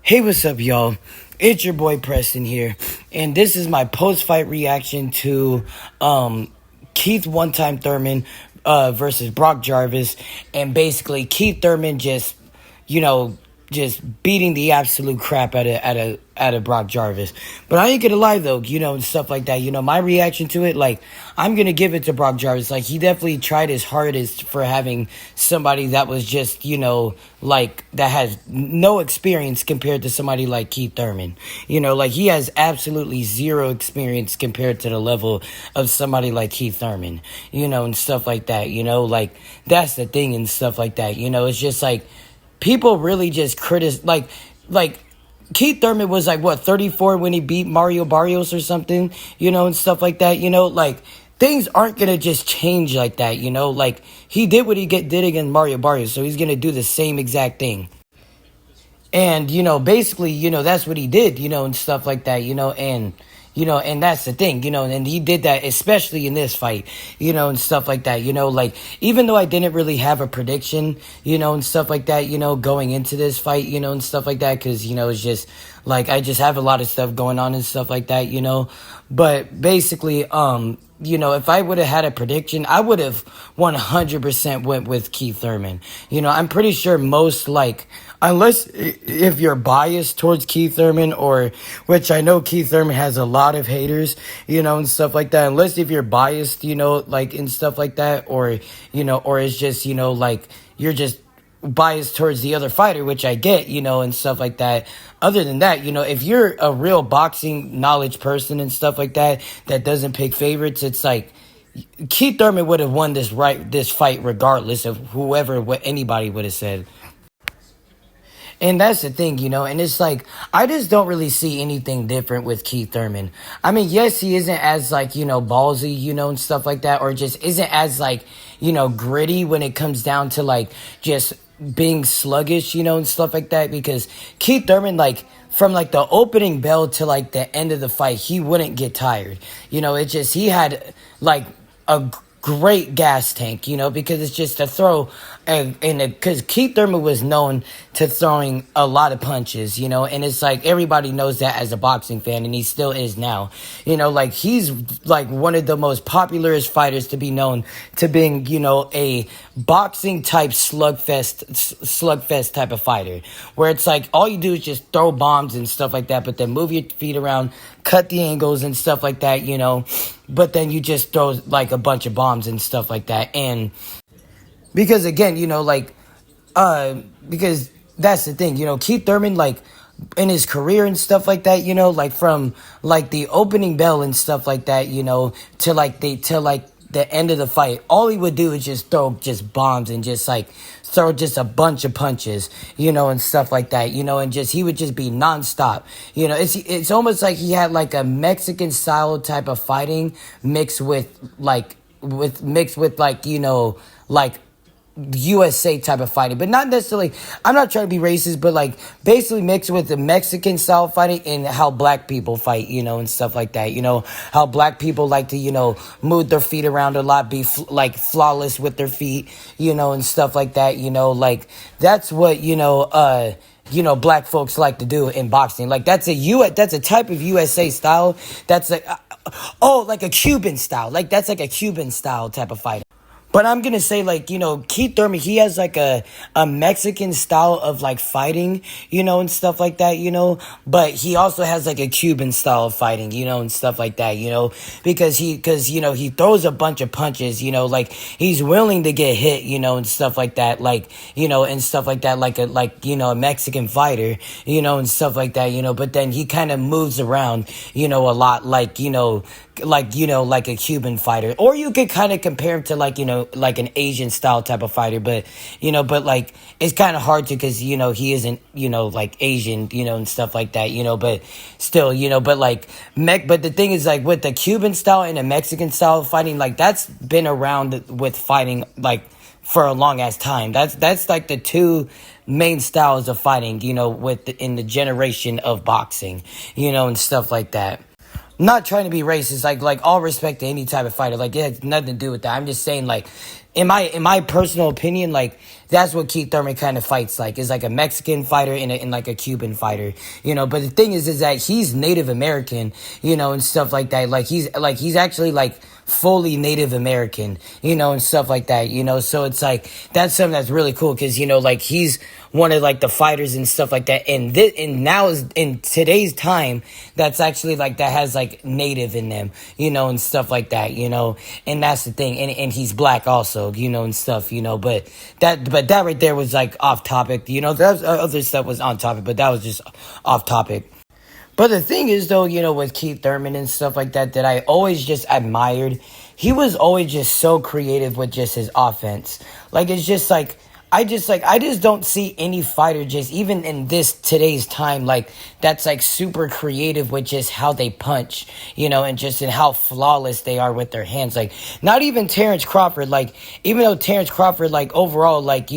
Hey, what's up, y'all? It's your boy Preston here, and this is my post-fight reaction to Keith one-time Thurman versus Brock Jarvis, and basically Keith Thurman you know, just beating the absolute crap out of Brock Jarvis. But I ain't gonna lie though, and stuff like that. My reaction to it, like, I'm gonna give it to Brock Jarvis. Like, he definitely tried his hardest for having somebody that was just, like, that has no experience compared to somebody like Keith Thurman. Like, he has absolutely zero experience compared to the level of somebody like Keith Thurman, and stuff like that. Like, that's the thing and stuff like that. It's just like, people really just like Keith Thurman was like, what, 34 when he beat Mario Barrios or something, and stuff like that. Like, things aren't gonna just change like that. Like, he did what he did against Mario Barrios, so he's gonna do the same exact thing. And, basically, that's what he did, and stuff like that, and that's the thing, and he did that, especially in this fight, and stuff like that, like, even though I didn't really have a prediction, and stuff like that, going into this fight, and stuff like that, because, it's just, like, I just have a lot of stuff going on and stuff like that, but basically, if I would have had a prediction, I would have 100% went with Keith Thurman. I'm pretty sure most, like, unless if you're biased towards Keith Thurman, or, which I know Keith Thurman has a lot of haters, and stuff like that, unless if you're biased, like, and stuff like that, or, or it's just, like, you're just biased towards the other fighter, which I get, and stuff like that. Other than that, if you're a real boxing knowledge person and stuff like that, that doesn't pick favorites, it's like, Keith Thurman would have won this fight regardless of what anybody would have said. And that's the thing, and it's like, I just don't really see anything different with Keith Thurman. I mean, yes, he isn't as, like, ballsy, and stuff like that, or just isn't as, like, gritty when it comes down to, like, just being sluggish, and stuff like that, because Keith Thurman, like, from, like, the opening bell to, like, the end of the fight, he wouldn't get tired. It just, he had, like, a great gas tank, because it's just a throw, and because Keith Thurman was known to throwing a lot of punches, and it's like, everybody knows that as a boxing fan, and he still is now, like, he's like one of the most popularest fighters to be known to being, a boxing type slugfest type of fighter, where it's like, all you do is just throw bombs and stuff like that, but then move your feet around, cut the angles and stuff like that, but then you just throw, like, a bunch of bombs and stuff like that. And because, again, because that's the thing, Keith Thurman, like, in his career and stuff like that, like, from, like, the opening bell and stuff like that, to, like, the end of the fight, all he would do is just throw just bombs and just, like, throw just a bunch of punches, and stuff like that, and just, he would just be nonstop. It's almost like he had, like, a Mexican style type of fighting mixed with, like, like, USA type of fighting, but not necessarily, I'm not trying to be racist, but, like, basically mixed with the Mexican style fighting and how black people fight, and stuff like that, how black people like to, move their feet around a lot, be like flawless with their feet, and stuff like that, like, that's what, black folks like to do in boxing. Like, that's a type of USA style. That's like, like a Cuban style. Like, that's like a Cuban style type of fighting. But I'm going to say, like, Keith Thurman, he has, like, a Mexican style of, like, fighting, and stuff like that, but he also has, like, a Cuban style of fighting, and stuff like that, because he throws a bunch of punches, like, he's willing to get hit, and stuff like that, like, and stuff like that, like, a Mexican fighter, and stuff like that, but then he kind of moves around, a lot, like, like a Cuban fighter, or you could kind of compare him to, like, like an Asian style type of fighter, but, but, like, it's kind of hard to, because, he isn't, like, Asian, and stuff like that, but still, but, like, but the thing is, like, with the Cuban style and the Mexican style of fighting, like, that's been around with fighting, like, for a long ass time. That's like the two main styles of fighting, in the generation of boxing, and stuff like that. Not trying to be racist, like all respect to any type of fighter, like, it has nothing to do with that. I'm just saying, like, in my personal opinion, like, that's what Keith Thurman kind of fights like. Is like a Mexican fighter and like a Cuban fighter, But the thing is that he's Native American, and stuff like that. He's actually like fully Native American, and stuff like that, So it's like that's something that's really cool because like he's one of like the fighters and stuff like that. And now is in today's time that's actually like that has like Native in them, and stuff like that, And that's the thing. And he's black also, and stuff, but that right there was like off topic, that other stuff was on topic, but that was just off topic. But the thing is, though, with Keith Thurman and stuff like that, that I always just admired, he was always just so creative with just his offense. Like, it's just like, I just don't see any fighter just even in this today's time like that's like super creative with just how they punch, and just in how flawless they are with their hands. Like not even Terrence Crawford, like even though Terrence Crawford like overall like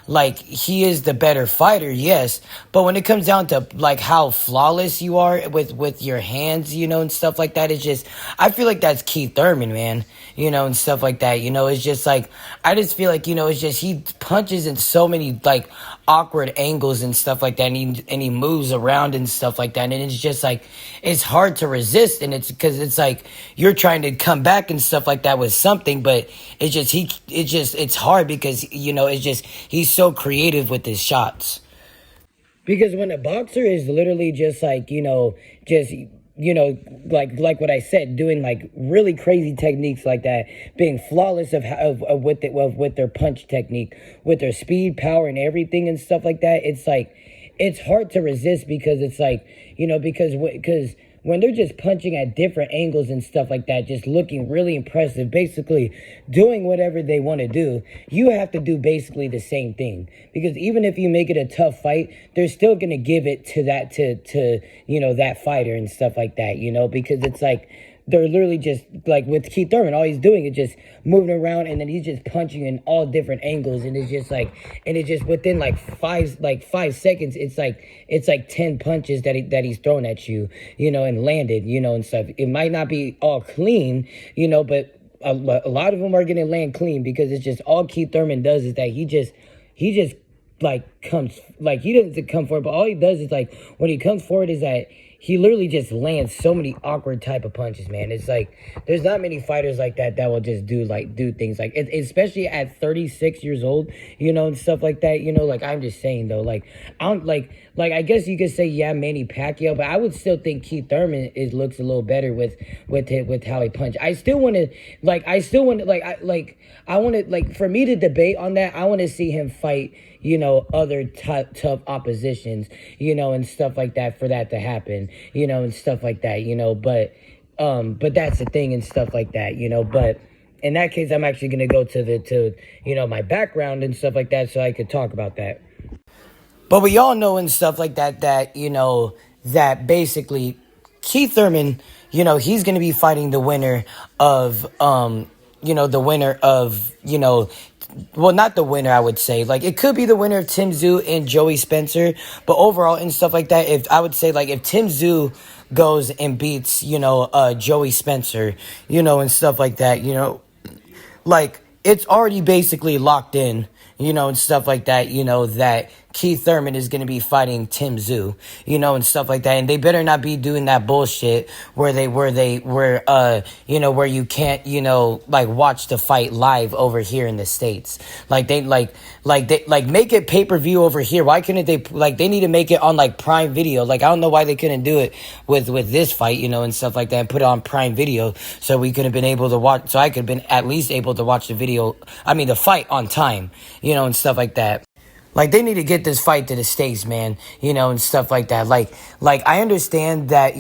like he is the better fighter, yes, but when it comes down to like how flawless you are with your hands, and stuff like that, it's just I feel like that's Keith Thurman, man, and stuff like that. It's just like I just feel like it's just he punches in so many like awkward angles and stuff like that, and he moves around and stuff like that, and it's just like it's hard to resist, and it's because it's like you're trying to come back and stuff like that with something, but it's hard because it's just he's so creative with his shots. Because when a boxer is literally just like, just, like what I said, doing like really crazy techniques like that, being flawless of with their punch technique, with their speed, power, and everything and stuff like that, it's like, it's hard to resist because it's like, because when they're just punching at different angles and stuff like that, just looking really impressive, basically doing whatever they want to do, you have to do basically the same thing. Because even if you make it a tough fight, they're still going to give it to that fighter and stuff like that, because it's like, they're literally just like with Keith Thurman, all he's doing is just moving around, and then he's just punching in all different angles, and it's just within like 5 seconds, it's like 10 punches that he's thrown at you, and landed, and stuff. It might not be all clean, but a lot of them are gonna land clean because it's just all Keith Thurman does is that he just like comes, like he doesn't come forward, but all he does is like when he comes forward is that he literally just lands so many awkward type of punches, man. It's like there's not many fighters like that will just do things like it, especially at 36 years old, and stuff like that. Like I'm just saying though, like I'm like I guess you could say Manny Pacquiao, but I would still think Keith Thurman looks a little better with how he punch. I want to for me to debate on that. I want to see him fight other tough oppositions, and stuff like that for that to happen, and stuff like that, but that's the thing and stuff like that, but in that case, I'm actually going to go to my background and stuff like that so I could talk about that. But we all know and stuff like that, that basically Keith Thurman, he's going to be fighting the winner of, well, not the winner, I would say. Like, it could be the winner of Tszyu and Joey Spencer, but overall and stuff like that, if Tim Tszyu goes and beats, Joey Spencer, and stuff like that, like, it's already basically locked in, and stuff like that, that Keith Thurman is going to be fighting Tim Tszyu, and stuff like that. And they better not be doing that bullshit where you can't, like watch the fight live over here in the States. Like they make it pay-per-view over here. Why couldn't they, they need to make it on like Prime Video. Like, I don't know why they couldn't do it with this fight, and stuff like that, and put it on Prime Video so we could have been able to watch, so I could have been at least able to watch the fight on time, and stuff like that. Like, they need to get this fight to the States, man, and stuff like that. Like, I understand that,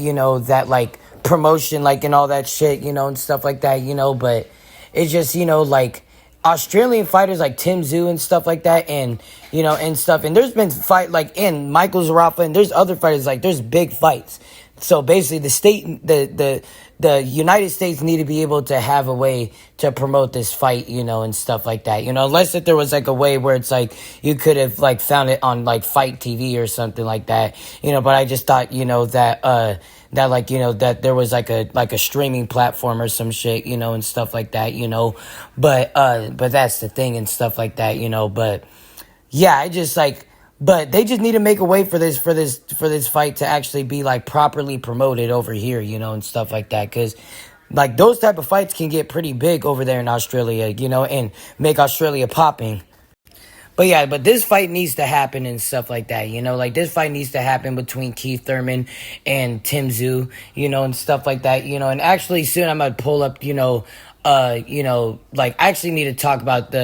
that, like, promotion, like, and all that shit, and stuff like that, but it's just, like, Australian fighters like Tim Tszyu and stuff like that, and, and stuff, and there's been and Michael Zarafa, and there's other fighters, like, there's big fights. So basically, the United States need to be able to have a way to promote this fight, and stuff like that, unless if there was like a way where it's like you could have like found it on like Fight TV or something like that, but I just thought, that there was like a streaming platform or some shit, and stuff like that, but that's the thing and stuff like that, but yeah, I just like, but they just need to make a way for this fight to actually be like properly promoted over here, and stuff like that. Because like those type of fights can get pretty big over there in Australia, and make Australia popping. But yeah, but this fight needs to happen and stuff like that, like this fight needs to happen between Keith Thurman and Tszyu, and stuff like that, and actually soon I'm gonna pull up, like I actually need to talk about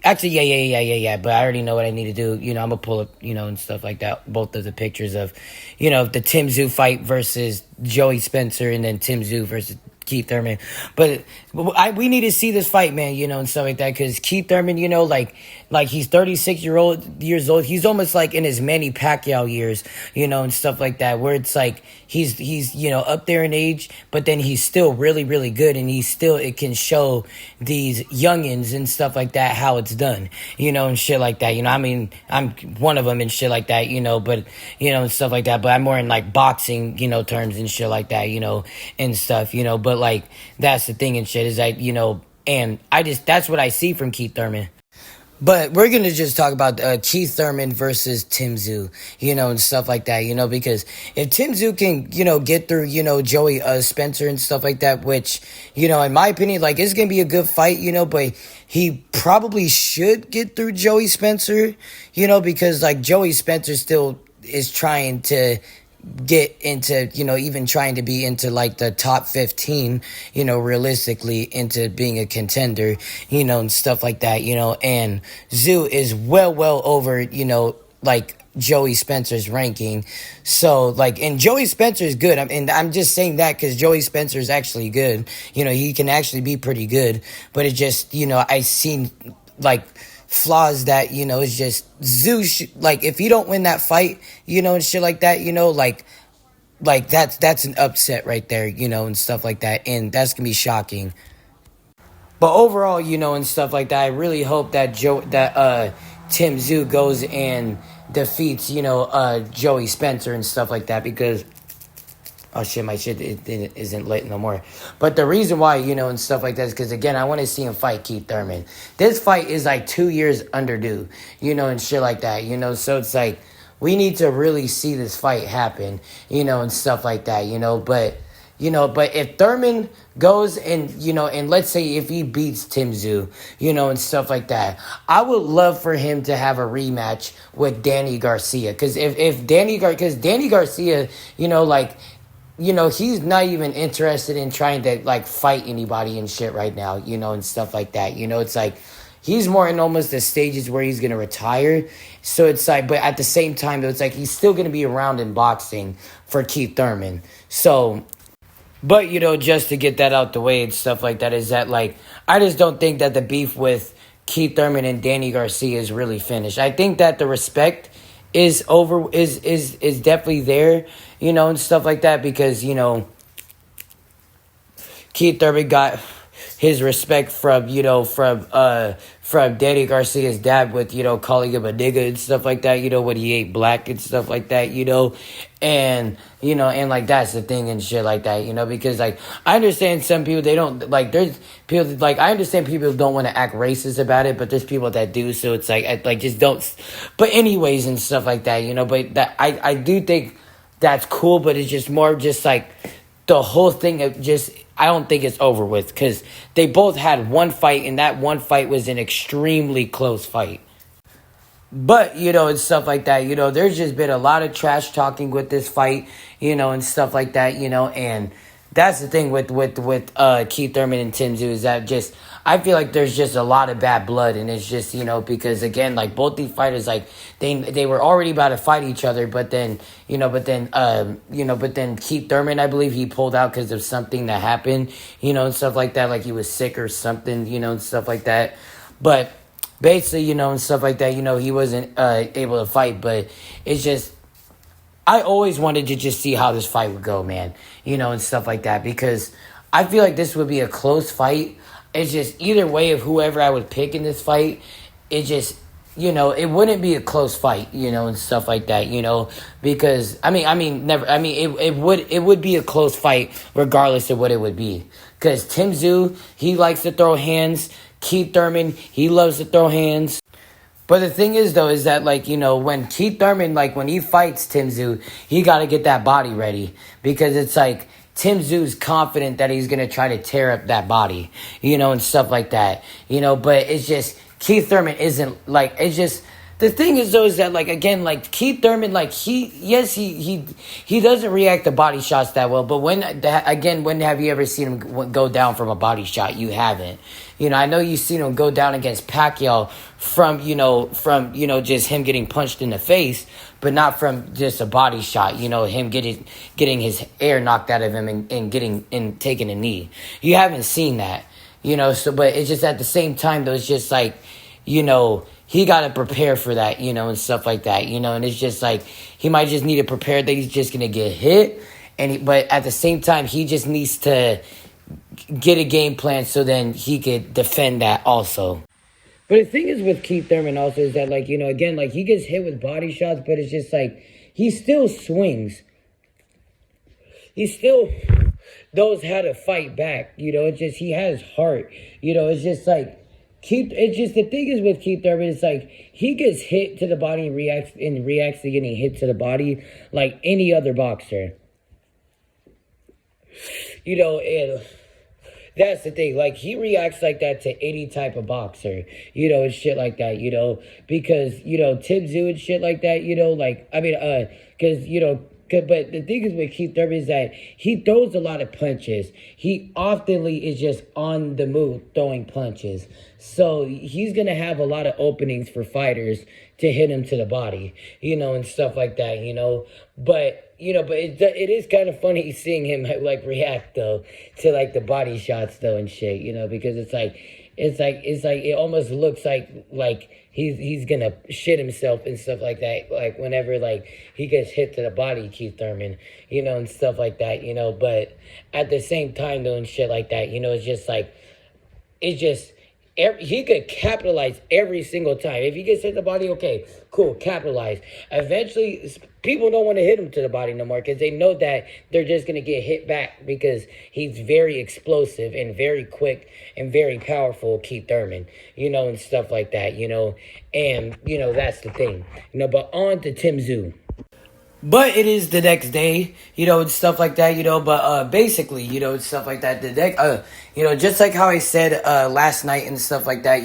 actually, yeah, but I already know what I need to do, I'm gonna pull up, and stuff like that, both of the pictures of, the Tszyu fight versus Joey Spencer and then Tszyu versus Keith Thurman. But we need to see this fight, man, and stuff like that. Because Keith Thurman, like he's 36 years old. He's almost like in his Manny Pacquiao years, and stuff like that. Where it's like he's up there in age, but then he's still really, really good, and it can show these youngins and stuff like that how it's done, and shit like that. I mean, I'm one of them and shit like that, but and stuff like that. But I'm more in like boxing, terms and shit like that, and stuff, But like that's the thing and shit is that and that's what I see from Keith Thurman. But we're going to just talk about Keith Thurman versus Tszyu, and stuff like that, because if Tszyu can, get through, Joey Spencer and stuff like that, which, in my opinion, like, it's going to be a good fight, but he probably should get through Joey Spencer, because, like, Joey Spencer still is trying to get into, even trying to be into like the top 15, realistically into being a contender, and stuff like that, and Tszyu is well over, like Joey Spencer's ranking. So like, and Joey Spencer is good. I'm just saying that because Joey Spencer is actually good. He can actually be pretty good, but it just, I seen like flaws that is just Tszyu like if you don't win that fight and shit like that like that's an upset right there and stuff like that, and that's gonna be shocking. But overall and stuff like that, I really hope that Tim Tszyu goes and defeats Joey Spencer and stuff like that, because oh shit, my shit it isn't lit no more. But the reason why, and stuff like that is because, again, I want to see him fight Keith Thurman. This fight is like 2 years underdue, and shit like that, So it's like, we need to really see this fight happen, and stuff like that, But, but if Thurman goes and, and let's say if he beats Tszyu, and stuff like that, I would love for him to have a rematch with Danny Garcia. Because if Danny Garcia, like, he's not even interested in trying to, like, fight anybody and shit right now, and stuff like that. It's like, he's more in almost the stages where he's going to retire. So it's like, but at the same time, though, it's like he's still going to be around in boxing for Keith Thurman. So, but, just to get that out the way and stuff like that, is that, like, I just don't think that the beef with Keith Thurman and Danny Garcia is really finished. I think that the respect is definitely there, and stuff like that, because, Keith Thurman got his respect from Danny Garcia's dad with, calling him a nigga and stuff like that, when he ate black and stuff like that, and, and like, that's the thing and shit like that, because, like, I understand some people, they don't, like, there's people, like, I understand people don't want to act racist about it, but there's people that do, so it's like, just don't, but anyways and stuff like that, but that, I do think that's cool, but it's just more just, like, the whole thing of just, I don't think it's over with, because they both had one fight, and that one fight was an extremely close fight. But, and stuff like that, there's just been a lot of trash talking with this fight, and stuff like that, and that's the thing with Keith Thurman and Tszyu, is that just, I feel like there's just a lot of bad blood, and it's just, because, again, like, both these fighters, like, they were already about to fight each other, but then Keith Thurman, I believe he pulled out because of something that happened, and stuff like that, like he was sick or something, and stuff like that, but basically, and stuff like that, he wasn't able to fight, but it's just, I always wanted to just see how this fight would go, man, and stuff like that, because I feel like this would be a close fight. It's just either way of whoever I would pick in this fight, it just, it wouldn't be a close fight, and stuff like that, because, it would be a close fight regardless of what it would be, because Tszyu, he likes to throw hands, Keith Thurman, he loves to throw hands. But the thing is, though, is that, like, when Keith Thurman, like, when he fights Tszyu, he got to get that body ready. Because it's like, Tszyu's confident that he's going to try to tear up that body, and stuff like that. But it's just, Keith Thurman isn't, like, it's just, the thing is, though, is that, like, again, like, Keith Thurman, like, he doesn't react to body shots that well, but when have you ever seen him go down from a body shot? You haven't. I know you've seen him go down against Pacquiao from just him getting punched in the face, but not from just a body shot, him getting his air knocked out of him and taking a knee. You haven't seen that, but it's just at the same time, though, it's just like, he got to prepare for that, and stuff like that, and it's just like, he might just need to prepare that he's just going to get hit, but at the same time, he just needs to get a game plan so then he could defend that also. But the thing is with Keith Thurman also is that, like, again, like, he gets hit with body shots, but it's just like, he still swings. He still knows how to fight back, it's just, he has heart, it's just like, it's just, the thing is with Keith Thurman, it's like, he gets hit to the body and reacts to getting hit to the body like any other boxer. And that's the thing, like, he reacts like that to any type of boxer, and shit like that, because, Tszyu and shit like that, but the thing is with Keith Thurman is that he throws a lot of punches. He oftenly is just on the move throwing punches. So he's going to have a lot of openings for fighters to hit him to the body, and stuff like that, But, but it is kind of funny seeing him, like, react, though, to, like, the body shots, though, and shit, because it's like, it almost looks like he's gonna shit himself and stuff like that, like, whenever, like, he gets hit to the body, Keith Thurman, and stuff like that, but at the same time, though, and shit like that, it's just like, he could capitalize every single time. If he gets hit the body, okay, cool, capitalize. Eventually, people don't want to hit him to the body no more because they know that they're just going to get hit back because he's very explosive and very quick and very powerful, Keith Thurman, and stuff like that, and, that's the thing. But on to Tszyu. But it is the next day, and stuff like that, but basically, and stuff like that, just like how I said last night and stuff like that,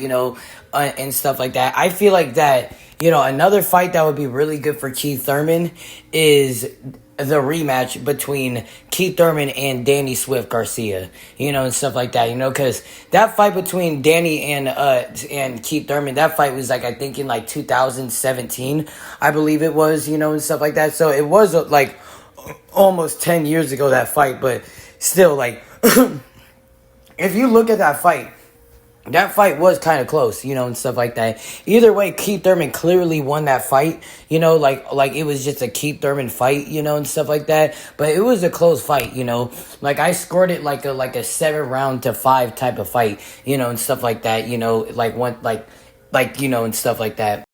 and stuff like that, I feel like that, another fight that would be really good for Keith Thurman is the rematch between Keith Thurman and Danny Swift Garcia, and stuff like that, because that fight between Danny and Keith Thurman, that fight was, like, I think in, like, 2017, I believe it was, and stuff like that. So it was, like, almost 10 years ago, that fight, but still, like, if you look at that fight was kind of close, and stuff like that. Either way, Keith Thurman clearly won that fight, like it was just a Keith Thurman fight, and stuff like that. But it was a close fight, like I scored it like a 7-round to 5 type of fight, and stuff like that, like one, like, and stuff like that.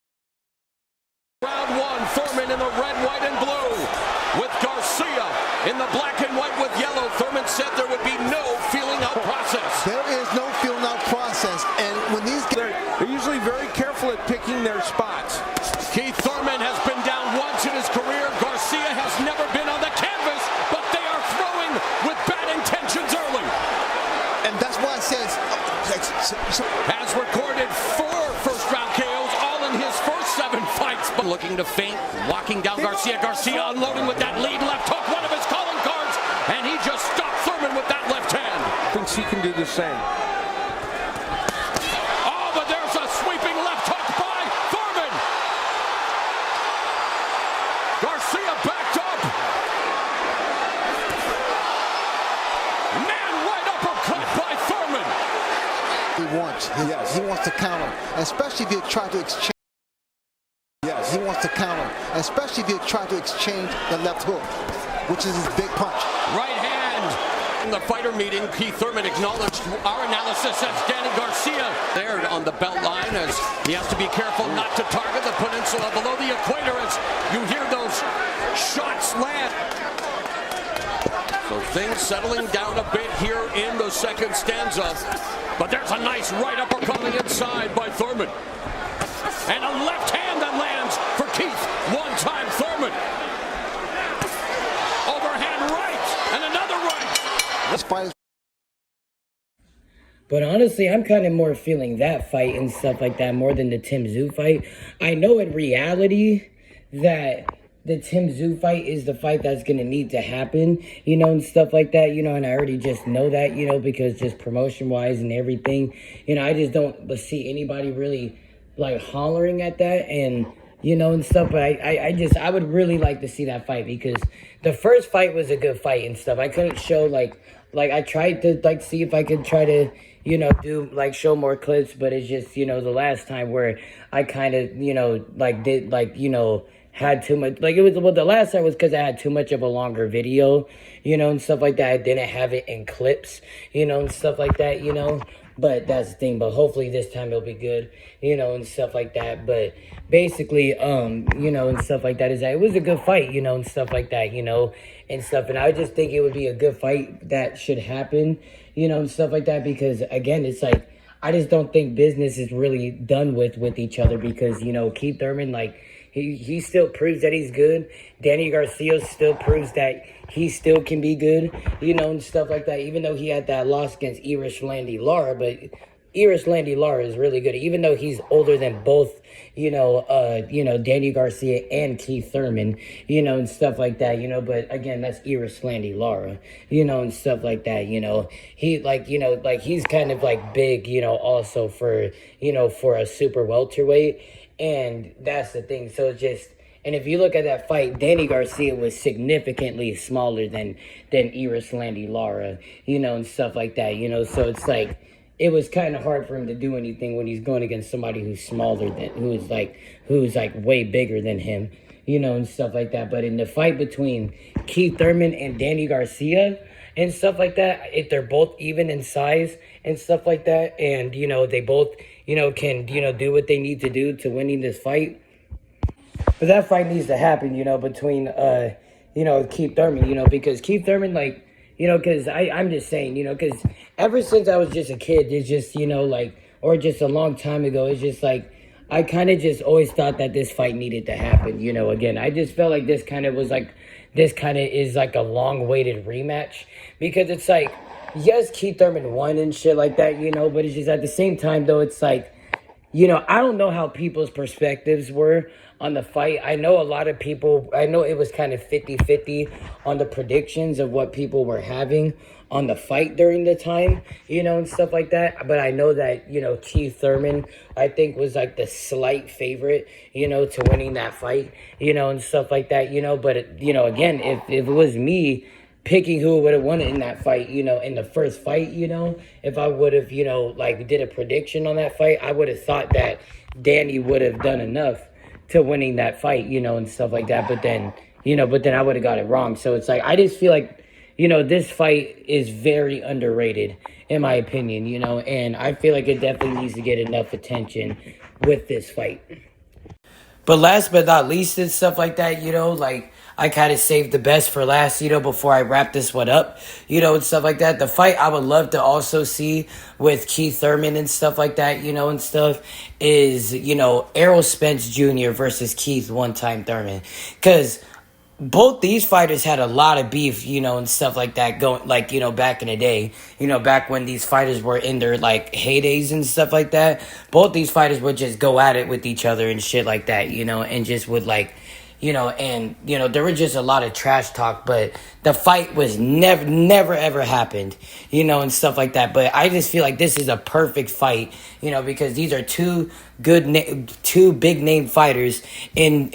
Round 1, Thurman in the red, white, and blue, with Garcia in the black and white with yellow. Thurman said there would be no feeling out process. There is no feeling out process, and when these They're usually very careful at picking their spots. Keith Thurman has been down once in his career. Garcia has never been on the canvas, but they are throwing with bad intentions early. and that's why it says Has recorded 4 first-round KOs, all in his first 7 fights. But looking to feint, walking down Garcia. Garcia unloading with that lead left hook, one of his calling cards, and he just stopped Thurman with that left hand. Thinks he can do the same. Oh, but there's a sweeping left hook by Thurman. Garcia backed up. Man, right uppercut by Thurman. he wants to counter, especially if you try to exchange. Yes. He wants to counter, especially if you try to exchange the left hook, which is his big punch. Right hand. In the fighter meeting, Keith Thurman acknowledged our analysis as Danny Garcia there on the belt line, as he has to be careful not to target the peninsula below the equator as you hear those shots land. So things settling down a bit here in the second stanza. But there's a nice right uppercut on the inside by Thurman. and a left hand that lands for Keith one-time Thurman. Overhand right, and another right. This fight is But honestly, I'm kind of more feeling that fight and stuff like that more than the Tszyu fight. I know in reality that the Tszyu fight is the fight that's going to need to happen, and stuff like that, and I already just know that, because just promotion-wise and everything, I just don't see anybody really, like, hollering at that and, and stuff, but I would really like to see that fight because the first fight was a good fight and stuff. I couldn't show, like I tried to, like, see if I could try to, do, like, show more clips, but it's just, the last time where I kind of, did, like, had too much, like, it was, well, the last time was because I had too much of a longer video, and stuff like that. I didn't have it in clips, and stuff like that, but that's the thing. But hopefully this time it'll be good, and stuff like that. But basically, and stuff like that is that it was a good fight, and stuff like that, and stuff. And I just think it would be a good fight that should happen, and stuff like that, because again, it's like, I just don't think business is really done with each other because, Keith Thurman, like, he still proves that he's good. Danny Garcia still proves that he still can be good, and stuff like that, even though he had that loss against Irish Landy Lara, but Irish Landy Lara is really good, even though he's older than both, Danny Garcia and Keith Thurman, and stuff like that, but again, that's Irish Landy Lara, and stuff like that, he, like, he's kind of, like, big, also for, for a super welterweight, and that's the thing, so it's just, and if you look at that fight, Danny Garcia was significantly smaller than Irish Landy Lara, and stuff like that, so it's like, it was kind of hard for him to do anything when he's going against somebody who's smaller than, who's like way bigger than him, and stuff like that. But in the fight between Keith Thurman and Danny Garcia and stuff like that, if they're both even in size and stuff like that, and, they both, can, do what they need to do to winning this fight. But that fight needs to happen, between, Keith Thurman, because Keith Thurman, like, because I'm just saying, because ever since I was just a kid, it's just, or just a long time ago, it's just like, I kind of just always thought that this fight needed to happen, again. I just felt like this kind of is like a long-awaited rematch, because it's like, yes, Keith Thurman won and shit like that, but it's just at the same time, though, it's like, I don't know how people's perspectives were on the fight. I know a lot of people, I know it was kind of 50-50 on the predictions of what people were having on the fight during the time, and stuff like that. But I know that, Keith Thurman, I think, was like the slight favorite, to winning that fight, and stuff like that, But, again, if it was me picking who would have won it in that fight, in the first fight, if I would have, like, did a prediction on that fight, I would have thought that Danny would have done enough to winning that fight, and stuff like that. But then I would have got it wrong. So it's like, I just feel like, this fight is very underrated, in my opinion, and I feel like it definitely needs to get enough attention with this fight. But last but not least and stuff like that, like, I kind of saved the best for last, before I wrap this one up, and stuff like that. The fight I would love to also see with Keith Thurman and stuff like that, and stuff is, Errol Spence Jr. versus Keith one-time Thurman. Because both these fighters had a lot of beef, and stuff like that going, like, back in the day, back when these fighters were in their, like, heydays and stuff like that. Both these fighters would just go at it with each other and shit like that, and just would, like, and, there was just a lot of trash talk, but the fight was never, ever happened, and stuff like that. But I just feel like this is a perfect fight, because these are two big name fighters in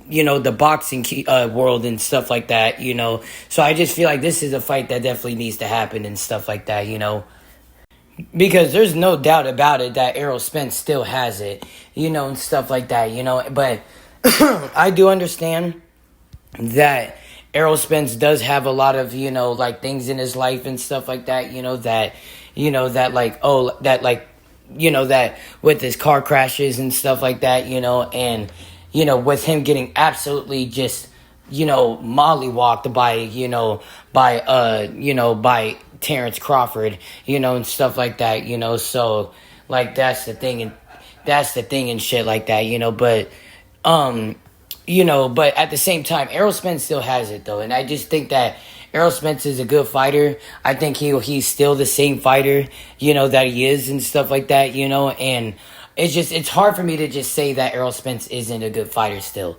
the boxing world and stuff like that, So I just feel like this is a fight that definitely needs to happen and stuff like that, Because there's no doubt about it that Errol Spence still has it, and stuff like that, But I do understand that Errol Spence does have a lot of, like, things in his life and stuff like that, that with his car crashes and stuff like that, and, with him getting absolutely just, mollywalked by Terrence Crawford, and stuff like that, so, like, that's the thing. And That's the thing and shit like that, um, but at the same time, Errol Spence still has it though, and I just think that Errol Spence is a good fighter. I think he's still the same fighter, that he is and stuff like that, and it's hard for me to just say that Errol Spence isn't a good fighter still.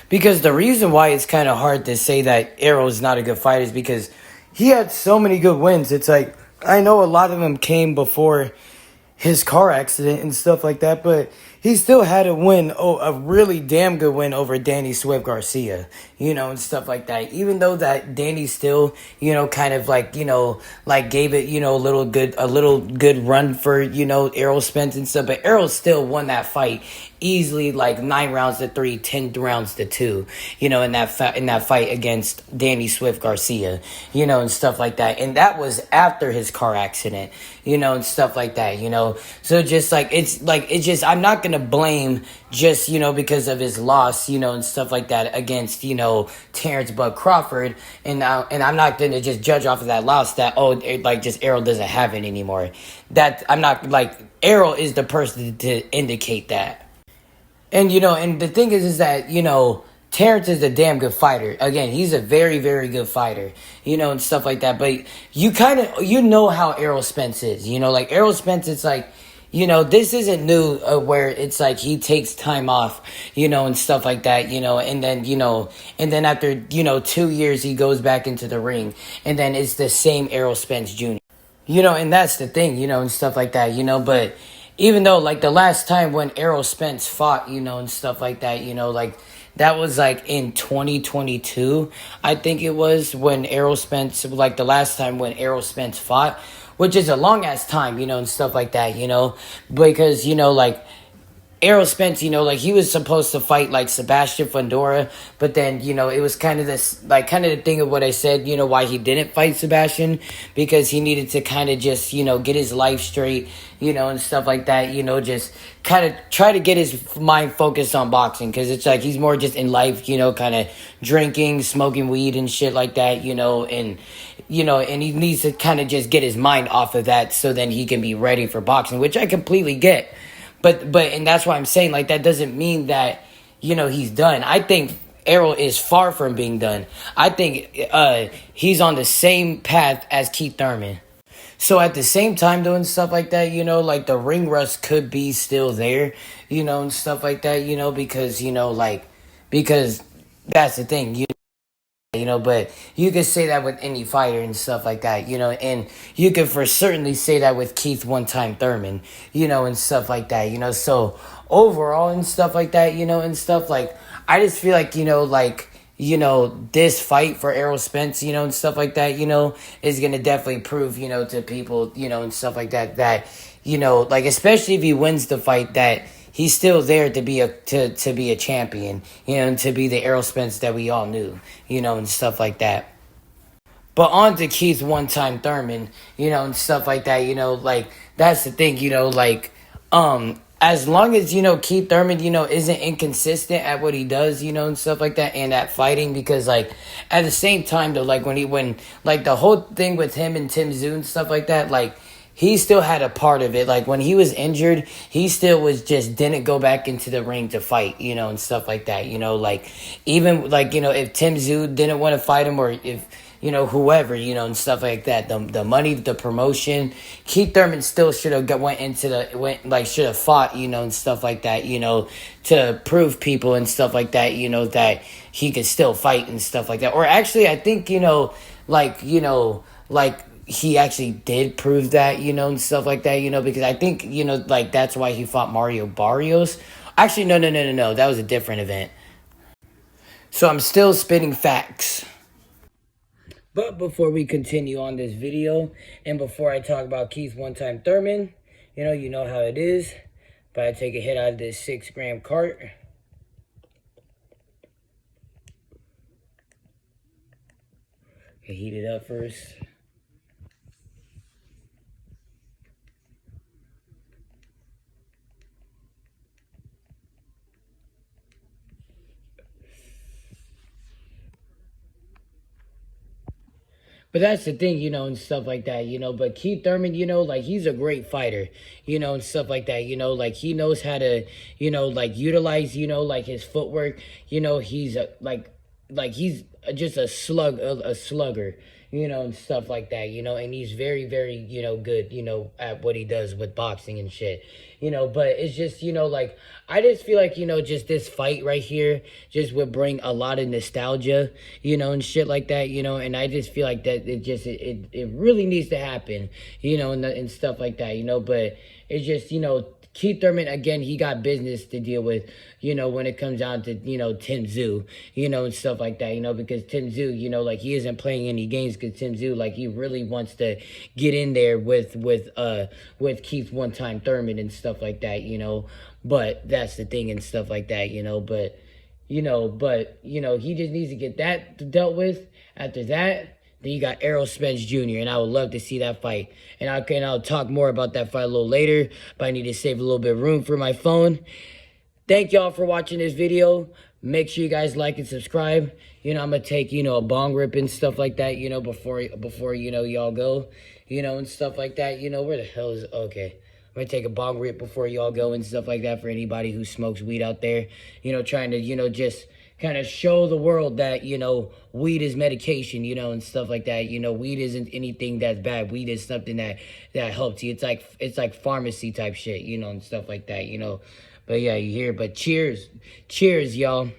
Because the reason why it's kind of hard to say that Errol is not a good fighter is because he had so many good wins. It's like, I know a lot of them came before his car accident and stuff like that, but he still had a win, a really damn good win over Danny Swift Garcia, and stuff like that. Even though that Danny still, kind of like gave it, a little good run for, Errol Spence and stuff, but Errol still won that fight easily, like 9 rounds to 3, 10 rounds to 2, in that fight against Danny Swift Garcia, and stuff like that. And that was after his car accident, and stuff like that, So just I'm not gonna blame just, because of his loss, and stuff like that against, Terrence Bud Crawford, and I'm not gonna just judge off of that loss that just Errol doesn't have it anymore. That I'm not Errol is the person to indicate that. And, and the thing is that, Terrence is a damn good fighter. Again, he's a very, very good fighter, and stuff like that. But you kind of, how Errol Spence is, Errol Spence, it's like, this isn't new where it's like he takes time off, and stuff like that, and then after, 2 years, he goes back into the ring. And then it's the same Errol Spence Jr. And that's the thing, and stuff like that, but even though, the last time when Errol Spence fought, and stuff like that, that was, in 2022, I think it was, when Errol Spence, the last time when Errol Spence fought, which is a long-ass time, and stuff like that, because, Errol Spence, he was supposed to fight, Sebastian Fundora, but then, it was kind of this, kind of the thing of what I said, why he didn't fight Sebastian, because he needed to kind of just, get his life straight, and stuff like that, just kind of try to get his mind focused on boxing, because it's like he's more just in life, kind of drinking, smoking weed and shit like that, and he needs to kind of just get his mind off of that so then he can be ready for boxing, which I completely get. But and that's why I'm saying, that doesn't mean that, he's done. I think Errol is far from being done. I think he's on the same path as Keith Thurman. So at the same time doing stuff like that, the ring rust could be still there, and stuff like that, because, because that's the thing, but you could say that with any fighter and stuff like that, and you could for certainly say that with Keith one-time Thurman, and stuff like that, so overall and stuff like that, and stuff I just feel this fight for Errol Spence, and stuff like that, is going to definitely prove, to people, and stuff like that, especially if he wins the fight, that he's still there to be a champion, and to be the Errol Spence that we all knew, and stuff like that. But on to Keith one-time Thurman, and stuff like that, that's the thing, as long as, Keith Thurman, isn't inconsistent at what he does, and stuff like that, and at fighting, because, at the same time, though, when the whole thing with him and Tszyu and stuff like that, he still had a part of it. When he was injured, he still didn't go back into the ring to fight, and stuff like that, even, if Tszyu didn't want to fight him, or if, whoever, and stuff like that, the money, the promotion, Keith Thurman still should have should have fought, and stuff like that, to prove people and stuff like that, that he could still fight and stuff like that. Or actually, I think, he actually did prove that, and stuff like that, because I think, that's why he fought Mario Barrios. Actually, no. That was a different event. So I'm still spitting facts. But before we continue on this video, and before I talk about Keith one-time Thurman, you know how it is. But I take a hit out of this 6-gram cart. Heat it up first. But that's the thing, you know, and stuff like that, you know. But Keith Thurman, you know, like, he's a great fighter, you know, and stuff like that, you know. Like, he knows how to, you know, like, utilize, you know, like, his footwork. You know, he's like he's just a slugger, you know, and stuff like that, you know. And he's very, very, you know, good, you know, at what he does with boxing and shit, you know. But it's just, you know, like, I just feel like, you know, just this fight right here just would bring a lot of nostalgia, you know, and shit like that, you know. And I just feel like that it really needs to happen, you know, and stuff like that, you know. But it's just, you know, Keith Thurman, again, he got business to deal with, you know, when it comes down to, you know, Tszyu, you know, and stuff like that, you know. Because Tszyu, you know, like, he isn't playing any games, because Tszyu, like, he really wants to get in there with Keith one-time Thurman and stuff like that, you know. But that's the thing and stuff like that, you know. But you know, he just needs to get that dealt with. After that, then you got Errol Spence Jr., and I would love to see that fight. And I'll talk more about that fight a little later, but I need to save a little bit of room for my phone. Thank y'all for watching this video. Make sure you guys like and subscribe. You know, I'm going to take, you know, a bong rip and stuff like that, you know, before you know, y'all go, you know, and stuff like that. You know, where the hell is, okay. I'm going to take a bong rip before y'all go and stuff like that, for anybody who smokes weed out there. You know, trying to, you know, just kind of show the world that, you know, weed is medication, you know, and stuff like that. You know, weed isn't anything that's bad. Weed is something that helps you. It's like pharmacy type shit, you know, and stuff like that, you know. But yeah, you hear. But cheers, y'all.